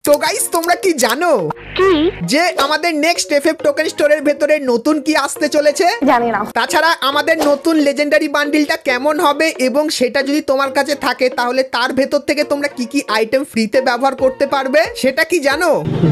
তো গাইস তোমরা কি জানো যে আমাদের নেক্সট এফএফ টোকেন স্টোরের ভেতরে নতুন কি আসতে চলেছে? জানি না। তাছাড়া আমাদের নতুন লেজেন্ডারি বান্ডিলটা কেমন হবে এবং সেটা যদি তোমার কাছে থাকে তাহলে তার ভেতর থেকে তোমরা কি কি আইটেম ফ্রিতে ব্যবহার করতে পারবে সেটা কি জানো?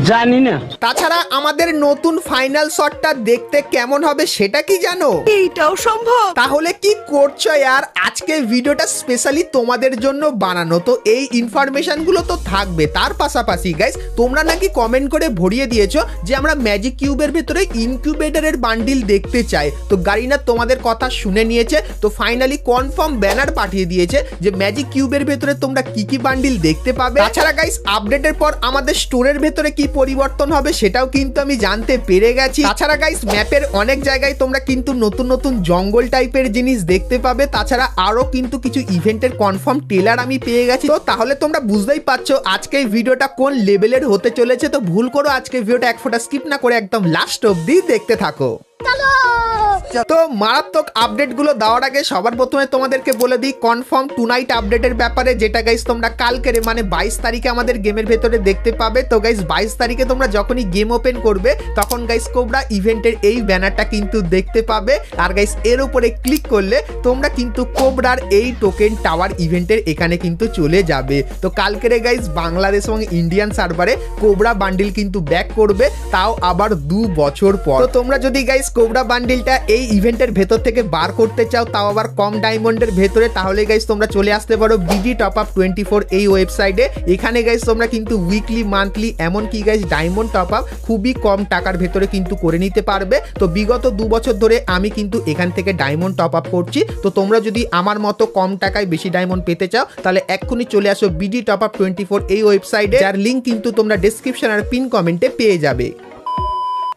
জানি না। তাছাড়া আমাদের নতুন ফাইনাল শটটা দেখতে কেমন হবে সেটা কি জানো? এইটাও সম্ভব। তাহলে কি করছো यार? আজকে ভিডিওটা স্পেশালি তোমাদের জন্য বানানো, তো এই ইনফরমেশন গুলো তো থাকবে। তার পাশাপাশি গাইস তোমরা নাকি কমেন্ট করে ভরিয়ে দিয়েছো যে আমরা ম্যাজিক কিউবের ভেতরে ইনকিউবেটরের বান্ডিল দেখতে চাই। তো গারিনা তোমাদের কথা শুনে নিয়েছে, তো ফাইনালি কনফার্ম ব্যানার পাঠিয়ে দিয়েছে যে ম্যাজিক কিউবের ভেতরে তোমরা কি কি বান্ডিল দেখতে পাবে। তাছাড়া গাইস আপডেটের পর আমাদের স্টোরের ভেতরে কি পরিবর্তন হবে সেটাও কিন্তু আমি জানতে পেরে গেছি। তাছাড়া গাইস ম্যাপের অনেক জায়গায় তোমরা কিন্তু নতুন নতুন জঙ্গল টাইপের জিনিস দেখতে পাবে। তাছাড়া আরো কিন্তু কিছু ইভেন্টের কনফার্ম ট্রেলার আমি পেয়ে গেছি। তো তাহলে তোমরা বুঝতেই পারছো আজকে এই ভিডিওটা কোন লেভেলের হতে চলেছে। তো ভুল করো আজকে ভিডিওটা এক ফোঁটা স্কিপ না করে একদম লাস্ট অবধি দেখতে থাকো। তো মারাত্মক আপডেট গুলো দেওয়ার আগে সবার প্রথমে তোমাদেরকে বলে দিই কনফার্ম টুনাইট আপডেটের ব্যাপারে, যেটা গাইস তোমরা কালকের মানে 22 তারিখে আমাদের গেমের ভেতরে দেখতে পাবে। তো গাইস 22 তারিখে তোমরা যখনই গেম ওপেন করবে তখন গাইস কোবরা ইভেন্টের এই ব্যানারটা কিন্তু দেখতে পাবে। আর গাইস এর উপরে ক্লিক করলে তোমরা কিন্তু কোবরার এই টোকেন টাওয়ার ইভেন্টের এখানে কিন্তু চলে যাবে। তো কালকের গাইস বাংলাদেশ এবং ইন্ডিয়ান সার্ভারে কোবরা বান্ডিল কিন্তু ব্যাক করবে, তাও আবার 2 বছর পর। তো তোমরা যদি গাইস কোবরা বান্ডিলটা এই ইভেন্টের ভেতর থেকে বার করতে চাও তাও আবার কম ডায়মন্ডের ভেতরে, তাহলে গাইস তোমরা চলে আসতে পারো বিডি টপ আপ 24 এই ওয়েবসাইটে। এখানে গাইস তোমরা কিন্তু উইকলি মান্থলি এমনকি গাইস ডায়মন্ড টপ আপ খুবই কম টাকার ভেতরে কিন্তু করে নিতে পারবে। তো বিগত 2 বছর ধরে আমি কিন্তু এখান থেকে ডায়মন্ড টপ আপ করছি। তো তোমরা যদি আমার মতো কম টাকায় বেশি ডায়মন্ড পেতে চাও তাহলে এক্ষুনি চলে আসো বিডি টপ আপ 24 এই ওয়েবসাইটে, যার লিঙ্ক কিন্তু তোমরা ডেসক্রিপশন আর পিন কমেন্টে পেয়ে যাবে।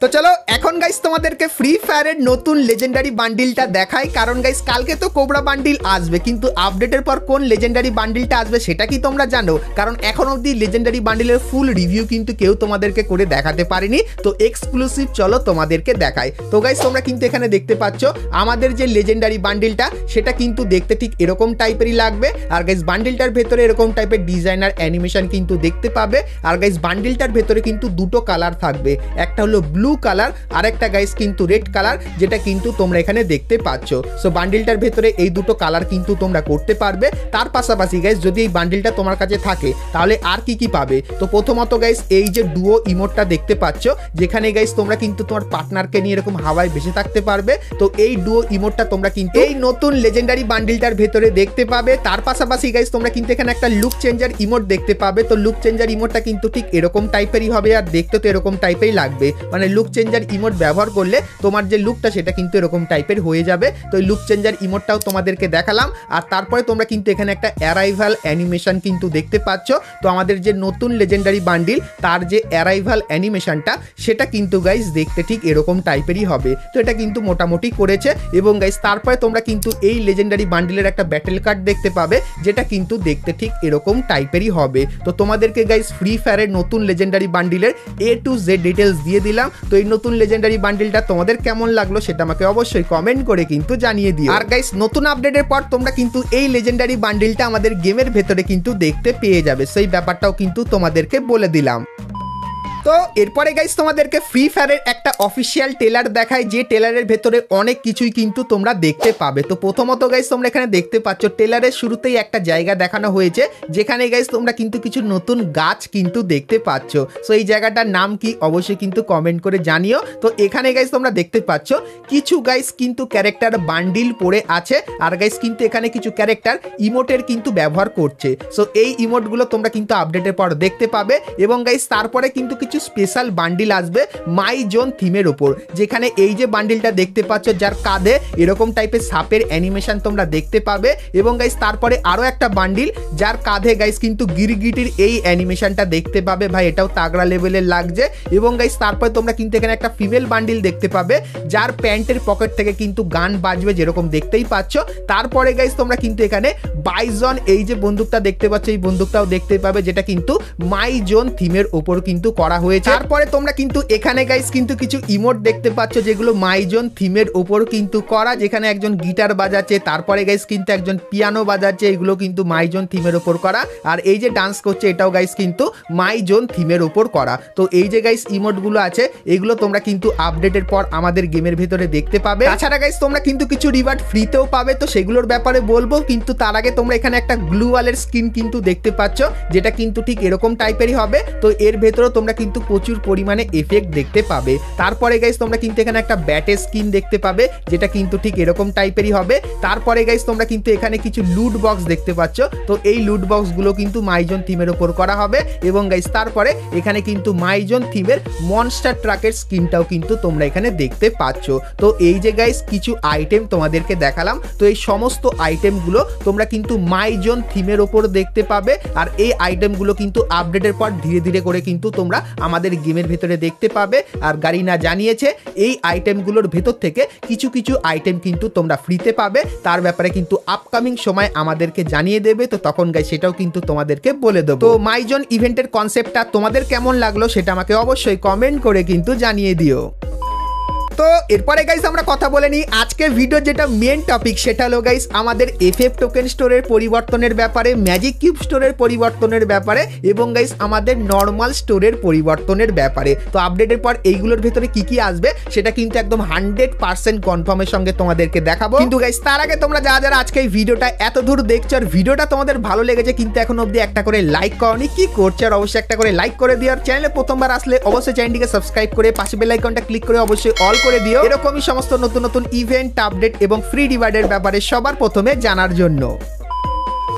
তো চলো এখন গাইস তোমাদেরকে ফ্রি ফায়ারের নতুন লেজেন্ডারি বান্ডিলটা দেখাই, কারণ গাইস কালকে তো কোবরা বান্ডিল আসবে কিন্তু আপডেটের পর কোন লেজেন্ডারি বান্ডিলটা আসবে সেটা কি তোমরা জানো? কারণ এখন অবধি লেজেন্ডারি বান্ডিলের ফুল রিভিউ কিন্তু কেউ তোমাদেরকে করে দেখাতে পারেনি, তো এক্সক্লুসিভ চলো তোমাদেরকে দেখাই। তো গাইস তোমরা কিন্তু এখানে দেখতে পাচ্ছ আমাদের যে লেজেন্ডারি বান্ডিলটা সেটা কিন্তু দেখতে ঠিক এরকম টাইপেরই লাগবে। আর গাইস বান্ডিলটার ভেতরে এরকম টাইপের ডিজাইনার অ্যানিমেশন কিন্তু দেখতে পাবে। আর গাইস বান্ডিলটার ভেতরে কিন্তু দুটো কালার থাকবে, একটা হলো ব্লু কালার আর একটা গাইস কিন্তু রেড কালার, যেটা কিন্তু তোমরা এখানে দেখতে পাচ্ছ। সো বান্ডিলটার ভেতরে এই দুটো কালার কিন্তু তোমরা করতে পারবে। তার পাশাপাশি গাইস যদি এই বান্ডিলটা তোমার কাছে থাকে তাহলে আর কি কি পাবে? তো প্রথমত গাইস এই যে ডুও ইমোটটা দেখতে পাচ্ছ, যেখানে গাইস তোমরা কিন্তু তোমার পার্টনারকে নিয়ে এরকম হাওয়ায় ভেসে থাকতে পারবে। তো এই ডুও ইমোটটা তোমরা কিন্তু এই নতুন লেজেন্ডারি বান্ডিলটার ভেতরে দেখতে পাবে। তার পাশাপাশি গাইস তোমরা কিন্তু এখানে একটা লুক চেঞ্জার ইমোট দেখতে পাবে। তো লুক চেঞ্জার ইমোটটা কিন্তু ঠিক এরকম টাইপেরই হবে আর দেখতে তো এরকম টাইপেরই লাগবে, মানে লুক চেঞ্জার ইমোট ব্যবহার করলে তোমার যে লুকটা সেটা কিন্তু এরকম টাইপের হয়ে যাবে। তো এই লুক চেঞ্জার ইমোটটাও তোমাদেরকে দেখালাম। আর তারপরে তোমরা কিন্তু এখানে একটা অ্যারাইভাল অ্যানিমেশন কিন্তু দেখতে পাচ্ছ। তো আমাদের যে নতুন লেজেন্ডারি বান্ডিল তার যে অ্যারাইভাল অ্যানিমেশনটা সেটা কিন্তু গাইস দেখতে ঠিক এরকম টাইপেরই হবে। তো এটা কিন্তু মোটামুটি করেছে। এবং গাইস তারপরে তোমরা কিন্তু এই লেজেন্ডারি বান্ডিলের একটা ব্যাটেল কার্ড দেখতে পাবে, যেটা কিন্তু দেখতে ঠিক এরকম টাইপেরই হবে। তো তোমাদেরকে গাইস ফ্রি ফায়ারের নতুন লেজেন্ডারি বান্ডিলের A to Z ডিটেলস দিয়ে দিলাম। তো এই নতুন লেজেন্ডারি বান্ডিলটা তোমাদের কেমন লাগলো সেটা আমাকে অবশ্যই কমেন্ট করে কিন্তু জানিয়ে দিও। আর গাইস নতুন আপডেটের পর তোমরা কিন্তু এই লেজেন্ডারি বান্ডিলটা আমাদের গেমের ভেতরে কিন্তু দেখতে পেয়ে যাবে, সেই ব্যাপারটাও কিন্তু তোমাদেরকে বলে দিলাম। তো এরপরে গাইস তোমাদেরকে ফ্রি ফায়ারের একটা অফিসিয়াল ট্রেলার দেখায়, যে ট্রেলারের ভেতরে অনেক কিছুই কিন্তু তোমরা দেখতে পাবে। তো প্রথমত গাইস তোমরা এখানে দেখতে পাচ্ছ ট্রেলারের শুরুতেই একটা জায়গা দেখানো হয়েছে, যেখানে গাইস তোমরা কিন্তু কিছু নতুন গাছ কিন্তু দেখতে পাচ্ছ। সো এই জায়গাটার নাম কি অবশ্যই কিন্তু কমেন্ট করে জানিও। তো এখানে গাইস তোমরা দেখতে পাচ্ছ কিছু গাইস কিন্তু ক্যারেক্টার বান্ডিল পড়ে আছে, আর গাইস কিন্তু এখানে কিছু ক্যারেক্টার ইমোটের কিন্তু ব্যবহার করছে। সো এই ইমোটগুলো তোমরা কিন্তু আপডেটের পর দেখতে পাবে। এবং গাইস তারপরে কিন্তু কিছু স্পেশাল বান্ডিল আসবে মাই জোন থিমের উপর, যেখানে এই যে বান্ডিলটা দেখতে পাচ্ছ যার কাঁধে এরকম টাইপের সাপের অ্যানিমেশন তোমরা দেখতে পাবে। এবং গাইস তারপরে আরো একটা বান্ডিল যার কাঁধে গাইস কিন্তু গিরগিটির এই অ্যানিমেশনটা দেখতে পাবে। ভাই এটাও তাগড়া লেভেলের লাগছে। এবং গাইস তারপরে তোমরা কিন্তু এখানে একটা ফিমেল বান্ডিল দেখতে পাবে যার প্যান্টের পকেট থেকে কিন্তু গান বাজবে, যেরকম দেখতেই পাচ্ছ। তারপরে গাইস তোমরা কিন্তু এখানে বাইজন এই যে বন্দুকটা দেখতে পাচ্ছ এই বন্দুকটাও দেখতে পাবে, যেটা কিন্তু মাই জোন থিমের উপর কিন্তু করা হয়েছে। তারপরে তোমরা কিন্তু এখানে গাইস কিন্তু কিছু ইমোট দেখতে পাচ্ছ যেগুলো মাইজন থিমের উপর কিন্তু করা, যেখানে একজন গিটার বাজাচ্ছে, তারপরে গাইস কিন্তু একজন পিয়ানো বাজাচ্ছে, এগুলো কিন্তু মাইজন থিমের উপর করা। আর এই যে ডান্স করছে এটাও গাইস কিন্তু মাইজন থিমের উপর করা। তো এই যে গাইস ইমোটগুলো আছে এগুলো তোমরা কিন্তু আপডেটের পর আমাদের গেমের ভেতরে দেখতে পাবে। তাছাড়া গাইস তোমরা কিন্তু কিছু রিওয়ার্ড ফ্রিতেও পাবে, তো সেগুলোর ব্যাপারে বলবো, কিন্তু তার আগে তোমরা এখানে একটা গ্লু ওয়ালের স্কিন কিন্তু দেখতে পাচ্ছ, যেটা কিন্তু ঠিক এরকম টাইপেরই হবে। তো এর ভেতরেও তোমরা কিন্তু প্রচুর পরিমাণে এফেক্ট দেখতে পাবে। তারপরে গাইস তোমরা কিন্তু এখানে একটা ব্যাটের স্কিন দেখতে পাবে, যেটা কিন্তু ঠিক এরকম টাইপেরই হবে। তারপরে গাইস তোমরা কিন্তু এখানে কিছু লুট বক্স দেখতে পাচ্ছ, তো এই লুট বক্সগুলো কিন্তু মাইজন থিমের উপর করা হবে। এবং গাইস তারপরে এখানে কিন্তু মাইজন থিমের মনস্টার ট্রাকের স্কিনটাও কিন্তু তোমরা এখানে দেখতে পাচ্ছ। তো এই যে গাইস কিছু আইটেম তোমাদেরকে দেখালাম, তো এই সমস্ত আইটেমগুলো তোমরা কিন্তু মাইজন থিমের উপর দেখতে পাবে। আর এই আইটেমগুলো কিন্তু আপডেটের পর ধীরে ধীরে করে কিন্তু তোমরা আমাদের গেমের ভেতরে দেখতে পাবে। আর গারিনা জানিয়েছে এই আইটেমগুলোর ভেতর থেকে কিছু কিছু আইটেম কিন্তু তোমরা ফ্রিতে পাবে, তার ব্যাপারে কিন্তু আপকামিং সময় আমাদেরকে জানিয়ে দেবে। তো তখন গাইস সেটাও কিন্তু তোমাদেরকে বলে দেবো। তো মাইজন ইভেন্টের কনসেপ্টটা তোমাদের কেমন লাগলো সেটা আমাকে অবশ্যই কমেন্ট করে কিন্তু জানিয়ে দিও। তো এরপরে গাইস আমরা কথা বলে নিই আজকের ভিডিও যেটা মেন টপিক, সেটা হলো গাইস আমাদের এফএফ টোকেন স্টোরের পরিবর্তনের ব্যাপারে, ম্যাজিক কিউব স্টোরের পরিবর্তনের ব্যাপারে এবং গাইস আমাদের নর্মাল স্টোরের পরিবর্তনের ব্যাপারে। তো আপডেটের পর এইগুলোর ভেতরে কি কি আসবে সেটা কিন্তু একদম 100% কনফার্মের সঙ্গে তোমাদেরকে দেখাবো। কিন্তু গাইস তার আগে তোমরা যারা আজকে এই ভিডিওটা এত দূর দেখছো আর ভিডিওটা তোমাদের ভালো লেগেছে কিন্তু এখন অবধি একটা করে লাইক করনি, কি করছো? আর অবশ্যই একটা করে লাইক করে দিও। আর চ্যানেলে প্রথমবার আসলে অবশ্যই চ্যানেলটিকে সাবস্ক্রাইব করে পাশে বেল আইকনটা ক্লিক করে অবশ্যই অল করে দিও, এরকমই সমস্ত নতুন নতুন ইভেন্ট, আপডেট এবং ফ্রি রিওয়ার্ডের ব্যাপারে সবার প্রথমে জানার জন্য।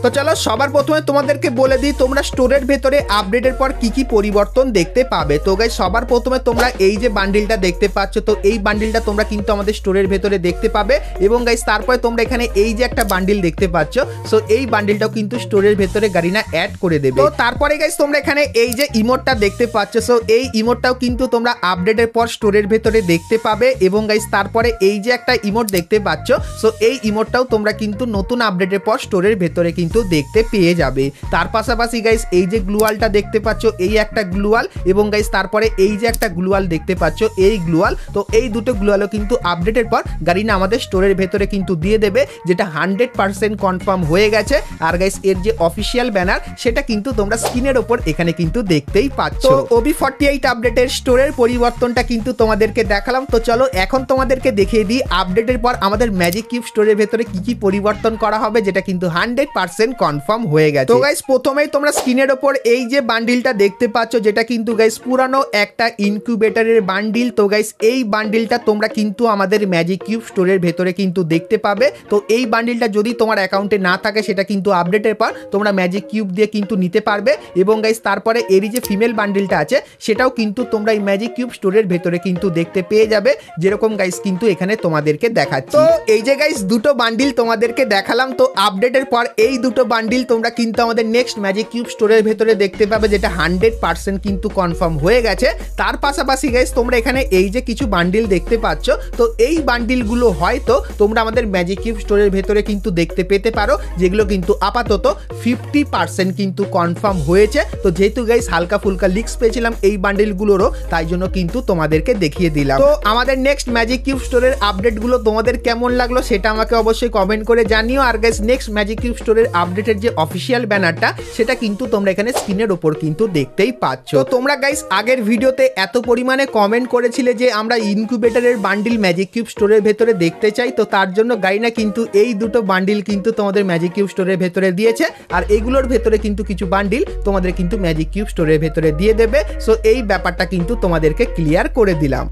তো চলো সবার প্রথমে তোমাদেরকে বলে দিই তোমরা স্টোরের ভেতরে আপডেটের পর কি কি পরিবর্তন দেখতে পাবে। তো গাইস সবার প্রথমে তোমরা এই যে বান্ডিলটা দেখতে পাচ্ছ, তো এই বান্ডিলটা তোমরা কিন্তু আমাদের স্টোরের ভেতরে দেখতে পাবে। এবং গাইস তারপরে তোমরা এখানে এই যে একটা বান্ডিল দেখতে পাচ্ছ, সো এই বান্ডিলটাও কিন্তু স্টোরের ভেতরে গারিনা অ্যাড করে দেবে। তো তারপরে গাইস তোমরা এখানে এই যে ইমোটটা দেখতে পাচ্ছ, সো এই ইমোটটাও কিন্তু তোমরা আপডেটের পর স্টোরের ভেতরে দেখতে পাবে। এবং গাইস তারপরে এই যে একটা ইমোট দেখতে পাচ্ছ, সো এই ইমোটটাও তোমরা কিন্তু নতুন আপডেটের পর স্টোরের ভেতরে কিন্তু দেখতে পেয়ে যাবে। তার পাশাপাশি গাইস এই যে গ্লুয়ালটা দেখতে পাচ্ছ, এই একটা গ্লুয়াল, এবং গাইস তারপরে এই যে একটা গ্লুয়াল দেখতে পাচ্ছ, এই গ্লুয়াল, তো এই দুটো গ্লুয়ালও কিন্তু আপডেটের পর গারিনা আমাদের স্টোরের ভেতরে কিন্তু দিয়ে দেবে, যেটা 100% কনফার্ম হয়ে গেছে। আর গাইস এর যে অফিসিয়াল ব্যানার সেটা কিন্তু তোমরা স্ক্রিনের ওপর এখানে কিন্তু দেখতেই পাচ্ছ। তো OB48 আপডেটের স্টোরের পরিবর্তনটা কিন্তু তোমাদেরকে দেখালাম। তো চলো এখন তোমাদেরকে দেখিয়ে দিই আপডেটের পর আমাদের ম্যাজিক কিউব স্টোরের ভেতরে কি কি পরিবর্তন করা হবে, যেটা কিন্তু 100% কনফার্ম হয়ে গেছে। তো গাইস প্রথমেই তোমরা স্ক্রিনের ওপর এই যে বান্ডিলটা দেখতে পাচ্ছ, যেটা কিন্তু গাইস পুরানো একটা ইনকিউবেটরের বান্ডিল। তো গাইস এই বান্ডিলটা তোমরা কিন্তু আমাদের ম্যাজিক কিউব স্টোরের ভেতরে কিন্তু দেখতে পাবে। তো এই বান্ডিলটা যদি তোমার অ্যাকাউন্টে না থাকে সেটা কিন্তু আপডেটের পর তোমরা ম্যাজিক কিউব দিয়ে কিন্তু নিতে পারবে। এবং গাইস তারপরে এরই যে ফিমেল বান্ডিলটা আছে সেটাও কিন্তু তোমরা এই ম্যাজিক কিউব স্টোরের ভেতরে কিন্তু দেখতে পেয়ে যাবে, যেরকম গাইস কিন্তু এখানে তোমাদেরকে দেখাচ্ছি। তো এই যে গাইস দুটো বান্ডিল তোমাদেরকে দেখালাম, তো আপডেটের পর এই দুটো বান্ডিল তোমরা কিন্তু আমাদের নেক্সট ম্যাজিক কিউব স্টোরের ভেতরে দেখতে পাবে, যেটা 100% কিন্তু কনফার্ম হয়ে গেছে। তার পাশাপাশি গাইস তোমরা এখানে এই যে কিছু বান্ডিল দেখতে পাচ্ছ, তো এই বান্ডিলগুলো হয়তো তোমরা আমাদের ম্যাজিক কিউব স্টোরের ভেতরে কিন্তু দেখতে পেতে পারো, যেগুলো কিন্তু আপাতত 50% কিন্তু কনফার্ম হয়েছে। তো যেহেতু গাইস হালকা ফুলকা লিক্স পেয়েছিলাম এই বান্ডিলগুলোরও, তাই জন্য কিন্তু তোমাদেরকে দেখিয়ে দিলাম। তো আমাদের নেক্সট ম্যাজিক কিউব স্টোরের আপডেটগুলো তোমাদের কেমন লাগলো সেটা আমাকে অবশ্যই কমেন্ট করে জানিও। আর গাইস নেক্সট ম্যাজিক কিউব স্টোরের আপডেটের যে অফিসিয়াল ব্যানারটা সেটা কিন্তু তোমরা এখানে স্ক্রিনের উপর কিন্তু দেখতেই পাচ্ছ। তো তোমরা গাইস আগের ভিডিওতে এত পরিমাণে কমেন্ট করেছিলে যে আমরা ইনকিউবেটরের বান্ডিল ম্যাজিক কিউব স্টোরের ভেতরে দেখতে চাই, তো তার জন্য গারিনা কিন্তু এই দুটো বান্ডিল কিন্তু তোমাদের ম্যাজিক কিউব স্টোরের ভেতরে দিয়েছে। আর এগুলোর ভেতরে কিন্তু কিছু বান্ডিল তোমাদের কিন্তু ম্যাজিক কিউব স্টোরের ভেতরে দিয়ে দেবে। সো এই ব্যাপারটা কিন্তু তোমাদেরকে ক্লিয়ার করে দিলাম।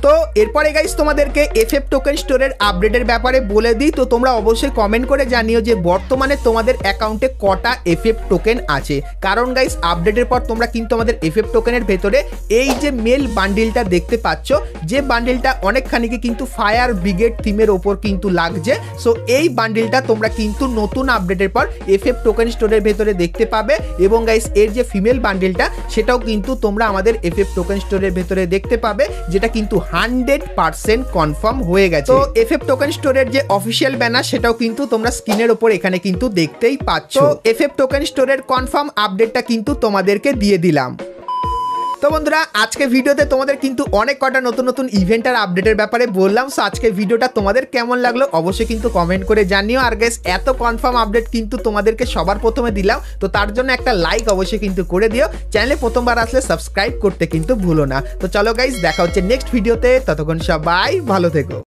তো এরপরে গাইস তোমাদেরকে এফএফ টোকেন স্টোরের আপডেটের ব্যাপারে বলে দিই। তো তোমরা অবশ্যই কমেন্ট করে জানিও যে বর্তমানে তোমাদের অ্যাকাউন্টে কটা এফএফ টোকেন আছে, কারণ গাইস আপডেটের পর তোমরা কিন্তু আমাদের এফএফ টোকেনের ভেতরে এই যে মেল বান্ডিলটা দেখতে পাচ্ছ, যে বান্ডিলটা অনেকখানি কিন্তু ফায়ার ব্রিগেড থিমের ওপর কিন্তু লাগছে। সো এই বান্ডিলটা তোমরা কিন্তু নতুন আপডেটের পর এফএফ টোকেন স্টোরের ভেতরে দেখতে পাবে। এবং গাইস এর যে ফিমেল বান্ডিলটা সেটাও কিন্তু তোমরা আমাদের এফএফ টোকেন স্টোরের ভেতরে দেখতে পাবে, যেটা কিন্তু 100% কনফার্ম হয়ে গেছে। তো এফএফ টোকেন স্টোরের যে অফিসিয়াল ব্যানার সেটাও কিন্তু তোমরা স্ক্রিনের উপর এখানে কিন্তু দেখতেই পাচ্ছ। এফএফ টোকেন স্টোরের কনফার্ম আপডেটটা কিন্তু তোমাদেরকে দিয়ে দিলাম। তো বন্ধুরা আজকে ভিডিওতে তোমাদের কিন্তু অনেক কটা নতুন নতুন ইভেন্ট আর আপডেটের ব্যাপারে বললাম। সো আজকে ভিডিওটা তোমাদের কেমন লাগলো অবশ্যই কিন্তু কমেন্ট করে জানিও। আর গাইস এত কনফার্ম আপডেট কিন্তু তোমাদেরকে সবার প্রথমে দিলাম, তো তার জন্য একটা লাইক অবশ্যই কিন্তু করে দিও। চ্যানেলে প্রথমবার আসলে সাবস্ক্রাইব করতে কিন্তু ভুলো না। তো চলো গাইস দেখা হচ্ছে নেক্সট ভিডিওতে, ততক্ষণ সবাই ভালো থেকো।